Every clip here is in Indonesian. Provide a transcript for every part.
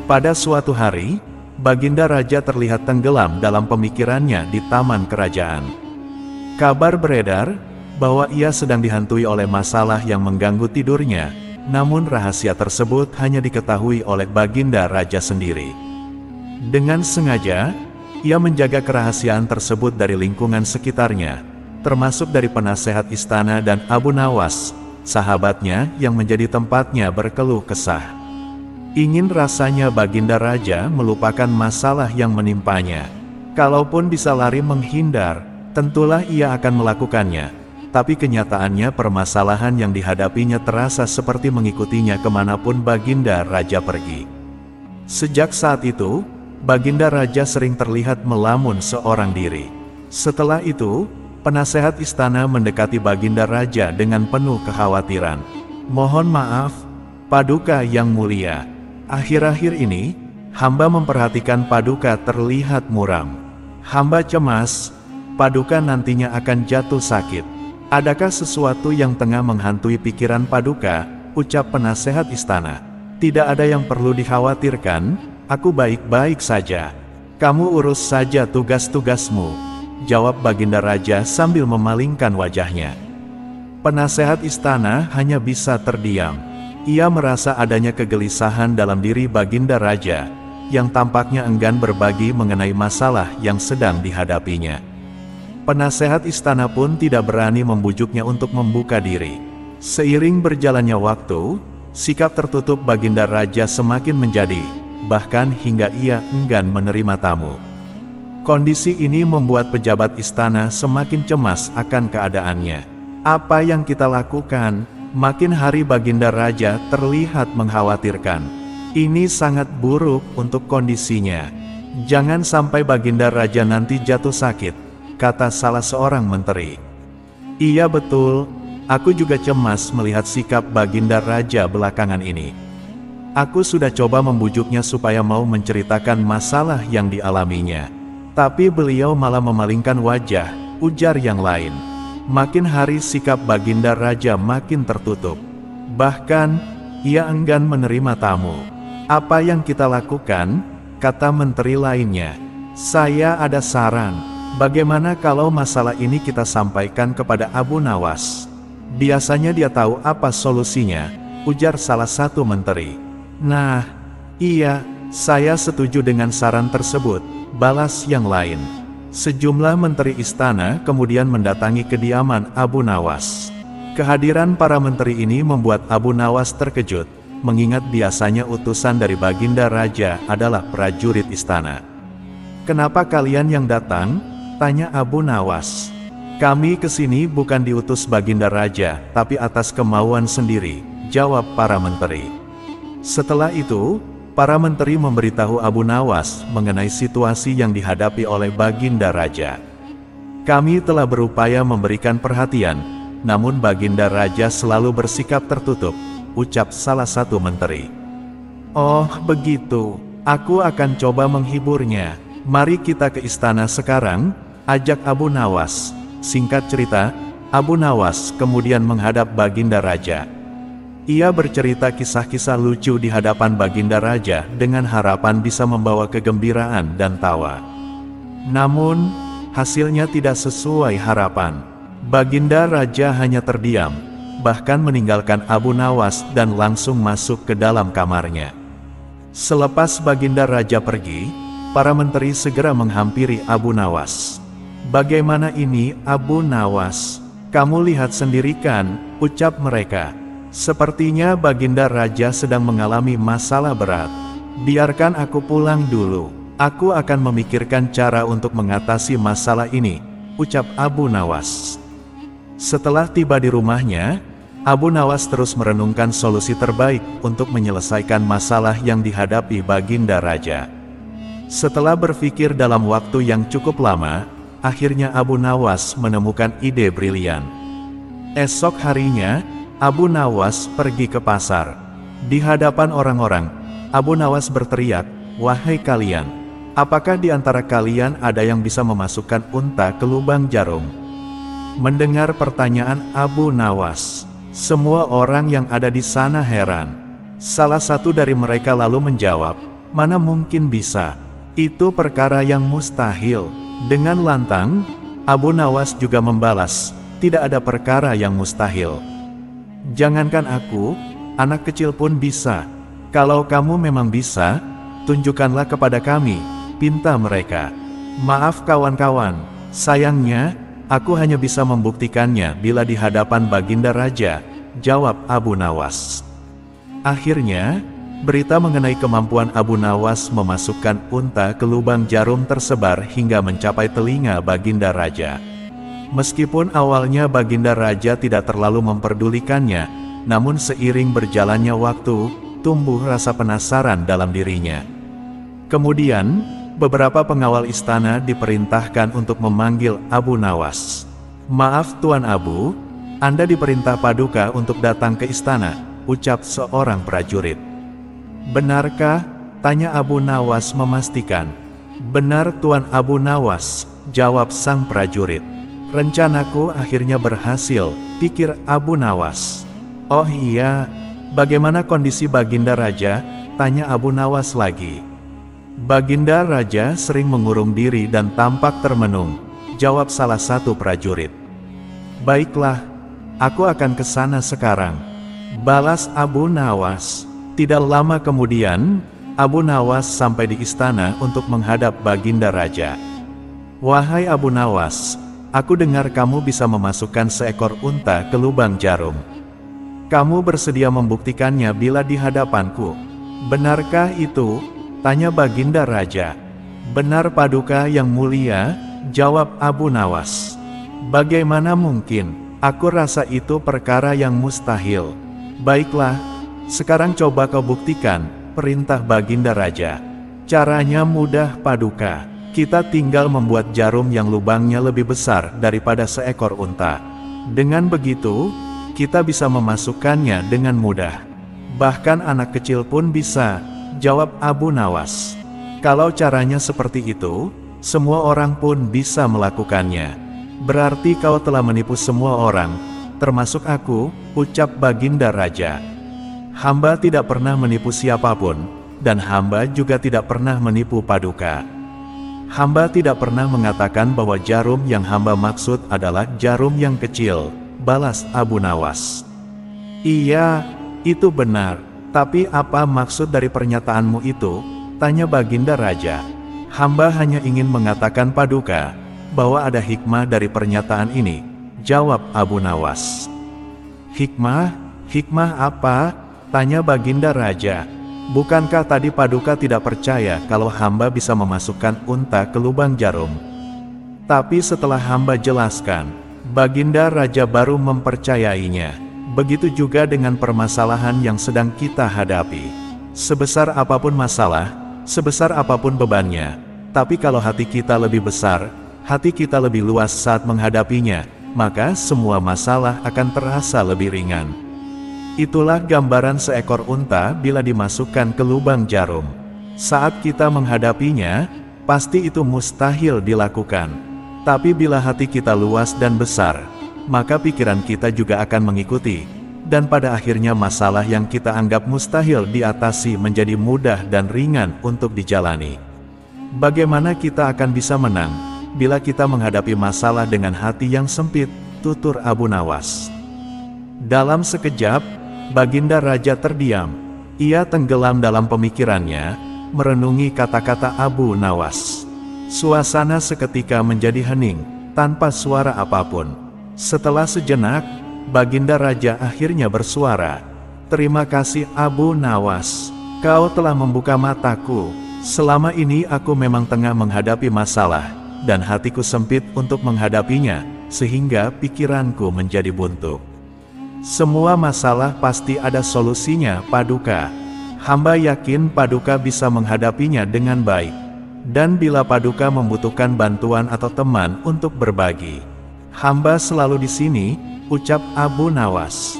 Pada suatu hari, Baginda Raja terlihat tenggelam dalam pemikirannya di taman kerajaan. Kabar beredar bahwa ia sedang dihantui oleh masalah yang mengganggu tidurnya, namun rahasia tersebut hanya diketahui oleh Baginda Raja sendiri. Dengan sengaja, ia menjaga kerahasiaan tersebut dari lingkungan sekitarnya, termasuk dari penasehat istana dan Abu Nawas, sahabatnya yang menjadi tempatnya berkeluh kesah. Ingin rasanya Baginda Raja melupakan masalah yang menimpanya. Kalaupun bisa lari menghindar, tentulah ia akan melakukannya. Tapi kenyataannya permasalahan yang dihadapinya terasa seperti mengikutinya kemanapun Baginda Raja pergi. Sejak saat itu, Baginda Raja sering terlihat melamun seorang diri. Setelah itu, penasehat istana mendekati Baginda Raja dengan penuh kekhawatiran. "Mohon maaf, Paduka yang mulia. Akhir-akhir ini, hamba memperhatikan Paduka terlihat muram. Hamba cemas, Paduka nantinya akan jatuh sakit. Adakah sesuatu yang tengah menghantui pikiran Paduka?" ucap penasehat istana. "Tidak ada yang perlu dikhawatirkan, aku baik-baik saja. Kamu urus saja tugas-tugasmu," jawab Baginda Raja sambil memalingkan wajahnya. Penasehat istana hanya bisa terdiam. Ia merasa adanya kegelisahan dalam diri Baginda Raja, yang tampaknya enggan berbagi mengenai masalah yang sedang dihadapinya. Penasehat istana pun tidak berani membujuknya untuk membuka diri. Seiring berjalannya waktu, sikap tertutup Baginda Raja semakin menjadi, bahkan hingga ia enggan menerima tamu. Kondisi ini membuat pejabat istana semakin cemas akan keadaannya. "Apa yang kita lakukan?" Makin hari Baginda Raja terlihat mengkhawatirkan. "Ini sangat buruk untuk kondisinya. Jangan sampai Baginda Raja nanti jatuh sakit," kata salah seorang menteri. "Iya betul, aku juga cemas melihat sikap Baginda Raja belakangan ini. Aku sudah coba membujuknya supaya mau menceritakan masalah yang dialaminya. Tapi beliau malah memalingkan wajah," ujar yang lain. Makin hari sikap Baginda Raja makin tertutup. Bahkan, ia enggan menerima tamu. "Apa yang kita lakukan?" kata menteri lainnya. "Saya ada saran. Bagaimana kalau masalah ini kita sampaikan kepada Abu Nawas? Biasanya dia tahu apa solusinya," ujar salah satu menteri. "Nah, iya, saya setuju dengan saran tersebut," balas yang lain. Sejumlah menteri istana kemudian mendatangi kediaman Abu Nawas. Kehadiran para menteri ini membuat Abu Nawas terkejut, mengingat biasanya utusan dari Baginda Raja adalah prajurit istana. "Kenapa kalian yang datang?" tanya Abu Nawas. "Kami kesini bukan diutus Baginda Raja, tapi atas kemauan sendiri," jawab para menteri. Setelah itu, para menteri memberitahu Abu Nawas mengenai situasi yang dihadapi oleh Baginda Raja. "Kami telah berupaya memberikan perhatian, namun Baginda Raja selalu bersikap tertutup," ucap salah satu menteri. "Oh begitu, aku akan coba menghiburnya. Mari kita ke istana sekarang," ajak Abu Nawas. Singkat cerita, Abu Nawas kemudian menghadap Baginda Raja. Ia bercerita kisah-kisah lucu di hadapan Baginda Raja dengan harapan bisa membawa kegembiraan dan tawa. Namun, hasilnya tidak sesuai harapan. Baginda Raja hanya terdiam, bahkan meninggalkan Abu Nawas dan langsung masuk ke dalam kamarnya. Selepas Baginda Raja pergi, para menteri segera menghampiri Abu Nawas. "Bagaimana ini, Abu Nawas? Kamu lihat sendiri kan," ucap mereka. "Sepertinya Baginda Raja sedang mengalami masalah berat. Biarkan aku pulang dulu. Aku akan memikirkan cara untuk mengatasi masalah ini," ucap Abu Nawas. Setelah tiba di rumahnya, Abu Nawas terus merenungkan solusi terbaik untuk menyelesaikan masalah yang dihadapi Baginda Raja. Setelah berpikir dalam waktu yang cukup lama, akhirnya Abu Nawas menemukan ide brilian. Esok harinya, Abu Nawas pergi ke pasar. Di hadapan orang-orang, Abu Nawas berteriak, "Wahai kalian, apakah di antara kalian ada yang bisa memasukkan unta ke lubang jarum?" Mendengar pertanyaan Abu Nawas, semua orang yang ada di sana heran. Salah satu dari mereka lalu menjawab, mana mungkin bisa. Itu perkara yang mustahil. Dengan lantang, Abu Nawas juga membalas, tidak ada perkara yang mustahil. Jangankan aku, anak kecil pun bisa. Kalau kamu memang bisa, tunjukkanlah kepada kami, pinta mereka. Maaf kawan-kawan, sayangnya, aku hanya bisa membuktikannya bila di hadapan Baginda Raja, jawab Abu Nawas. Akhirnya, berita mengenai kemampuan Abu Nawas memasukkan unta ke lubang jarum tersebar hingga mencapai telinga Baginda Raja. Meskipun awalnya Baginda Raja tidak terlalu memperdulikannya, namun seiring berjalannya waktu, tumbuh rasa penasaran dalam dirinya. Kemudian, beberapa pengawal istana diperintahkan untuk memanggil Abu Nawas. Maaf Tuan Abu, Anda diperintah Paduka untuk datang ke istana, ucap seorang prajurit. Benarkah? Tanya Abu Nawas memastikan. Benar Tuan Abu Nawas, jawab sang prajurit. Rencanaku akhirnya berhasil, pikir Abu Nawas. Oh iya, bagaimana kondisi Baginda Raja? Tanya Abu Nawas lagi. Baginda Raja sering mengurung diri dan tampak termenung, jawab salah satu prajurit. Baiklah, aku akan ke sana sekarang, balas Abu Nawas. Tidak lama kemudian, Abu Nawas sampai di istana untuk menghadap Baginda Raja. Wahai Abu Nawas, aku dengar kamu bisa memasukkan seekor unta ke lubang jarum. Kamu bersedia membuktikannya bila di hadapanku. Benarkah itu? Tanya Baginda Raja. Benar Paduka yang mulia, jawab Abu Nawas. Bagaimana mungkin? Aku rasa itu perkara yang mustahil. Baiklah, sekarang coba kau buktikan, perintah Baginda Raja. Caranya mudah Paduka. Kita tinggal membuat jarum yang lubangnya lebih besar daripada seekor unta. Dengan begitu, kita bisa memasukkannya dengan mudah. Bahkan anak kecil pun bisa, jawab Abu Nawas. Kalau caranya seperti itu, semua orang pun bisa melakukannya. Berarti kau telah menipu semua orang, termasuk aku, ucap Baginda Raja. Hamba tidak pernah menipu siapapun, dan hamba juga tidak pernah menipu Paduka. Hamba tidak pernah mengatakan bahwa jarum yang hamba maksud adalah jarum yang kecil, balas Abu Nawas. Iya, itu benar, tapi apa maksud dari pernyataanmu itu? Tanya Baginda Raja. Hamba hanya ingin mengatakan Paduka, bahwa ada hikmah dari pernyataan ini, jawab Abu Nawas. Hikmah? Hikmah apa? Tanya Baginda Raja. Bukankah tadi Paduka tidak percaya kalau hamba bisa memasukkan unta ke lubang jarum? Tapi setelah hamba jelaskan, Baginda Raja baru mempercayainya. Begitu juga dengan permasalahan yang sedang kita hadapi. Sebesar apapun masalah, sebesar apapun bebannya, tapi kalau hati kita lebih besar, hati kita lebih luas saat menghadapinya, maka semua masalah akan terasa lebih ringan. Itulah gambaran seekor unta bila dimasukkan ke lubang jarum. Saat kita menghadapinya, pasti itu mustahil dilakukan. Tapi bila hati kita luas dan besar, maka pikiran kita juga akan mengikuti. Dan pada akhirnya masalah yang kita anggap mustahil diatasi menjadi mudah dan ringan untuk dijalani. Bagaimana kita akan bisa menang bila kita menghadapi masalah dengan hati yang sempit, tutur Abu Nawas. Dalam sekejap, Baginda Raja terdiam. Ia tenggelam dalam pemikirannya, merenungi kata-kata Abu Nawas. Suasana seketika menjadi hening, tanpa suara apapun. Setelah sejenak, Baginda Raja akhirnya bersuara. Terima kasih Abu Nawas. Kau telah membuka mataku. Selama ini aku memang tengah menghadapi masalah, dan hatiku sempit untuk menghadapinya, sehingga pikiranku menjadi buntu. Semua masalah pasti ada solusinya, Paduka. Hamba yakin Paduka bisa menghadapinya dengan baik. Dan bila Paduka membutuhkan bantuan atau teman untuk berbagi, hamba selalu di sini, ucap Abu Nawas.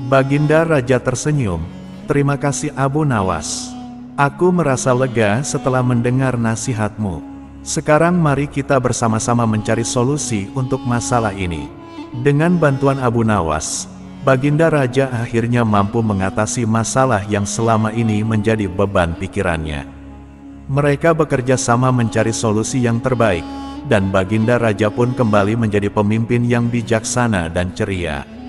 Baginda Raja tersenyum. Terima kasih Abu Nawas. Aku merasa lega setelah mendengar nasihatmu. Sekarang mari kita bersama-sama mencari solusi untuk masalah ini. Dengan bantuan Abu Nawas, Baginda Raja akhirnya mampu mengatasi masalah yang selama ini menjadi beban pikirannya. Mereka bekerja sama mencari solusi yang terbaik, dan Baginda Raja pun kembali menjadi pemimpin yang bijaksana dan ceria.